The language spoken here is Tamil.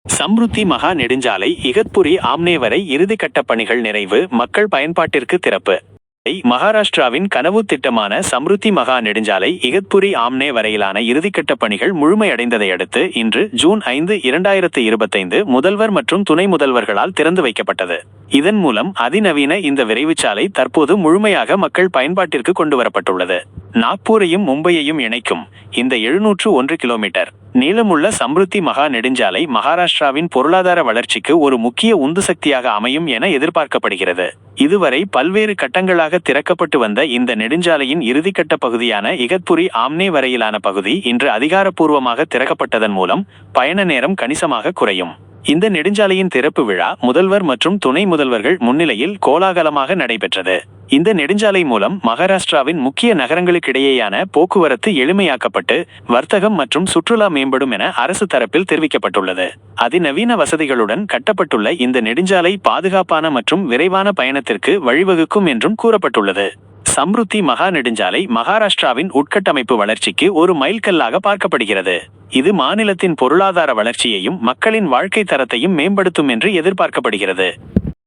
சம்ருத்தி மகா நெடுஞ்சாலை இகத்புரி ஆம்னே வரை இறுதிக்கட்ட பணிகள் நிறைவு, மக்கள் பயன்பாட்டிற்கு திறப்பு. மகாராஷ்டிராவின் கனவு திட்டமான சம்ருத்தி மகா நெடுஞ்சாலை இகத்புரி ஆம்னே வரையிலான இறுதிக்கட்ட பணிகள் முழுமையடைந்ததை அடுத்து இன்று ஜூன் 5, 2025 முதல்வர் மற்றும் துணை முதல்வர்களால் திறந்து வைக்கப்பட்டது. இதன் மூலம் அதிநவீன இந்த விரைவுச்சாலை தற்போது முழுமையாக மக்கள் பயன்பாட்டிற்கு கொண்டுவரப்பட்டுள்ளது. நாக்பூரையும் மும்பையையும் இணைக்கும் இந்த 701 கிலோமீட்டர் நீளமுள்ள சம்ருத்தி மகா நெடுஞ்சாலை மகாராஷ்டிராவின் பொருளாதார வளர்ச்சிக்கு ஒரு முக்கிய உந்து சக்தியாக அமையும் என எதிர்பார்க்கப்படுகிறது. இதுவரை பல்வேறு கட்டங்களாக திறக்கப்பட்டு வந்த இந்த நெடுஞ்சாலையின் இறுதிக்கட்ட பகுதியான இகத்புரி ஆம்னே வரையிலான பகுதி இன்று அதிகாரப்பூர்வமாக திறக்கப்பட்டதன் மூலம் பயண நேரம் கணிசமாக குறையும். இந்த நெடுஞ்சாலையின் திறப்பு விழா முதல்வர் மற்றும் துணை முதல்வர்கள் முன்னிலையில் கோலாகலமாக நடைபெற்றது. இந்த நெடுஞ்சாலை மூலம் மகாராஷ்டிராவின் முக்கிய நகரங்களுக்கிடையேயான போக்குவரத்து எளிமையாக்கப்பட்டு வர்த்தகம் மற்றும் சுற்றுலா மேம்படும் என அரசு தரப்பில் தெரிவிக்கப்பட்டுள்ளது. அதிநவீன வசதிகளுடன் கட்டப்பட்டுள்ள இந்த நெடுஞ்சாலை பாதுகாப்பான மற்றும் விரைவான பயணத்திற்கு வழிவகுக்கும் என்றும் கூறப்பட்டுள்ளது. சம்ருத்தி மகா நெடுஞ்சாலை மகாராஷ்டிராவின் உட்கட்டமைப்பு வளர்ச்சிக்கு ஒரு மைல்கல்லாக பார்க்கப்படுகிறது. இது மாநிலத்தின் பொருளாதார வளர்ச்சியையும் மக்களின் வாழ்க்கை தரத்தையும் மேம்படுத்தும் என்று எதிர்பார்க்கப்படுகிறது.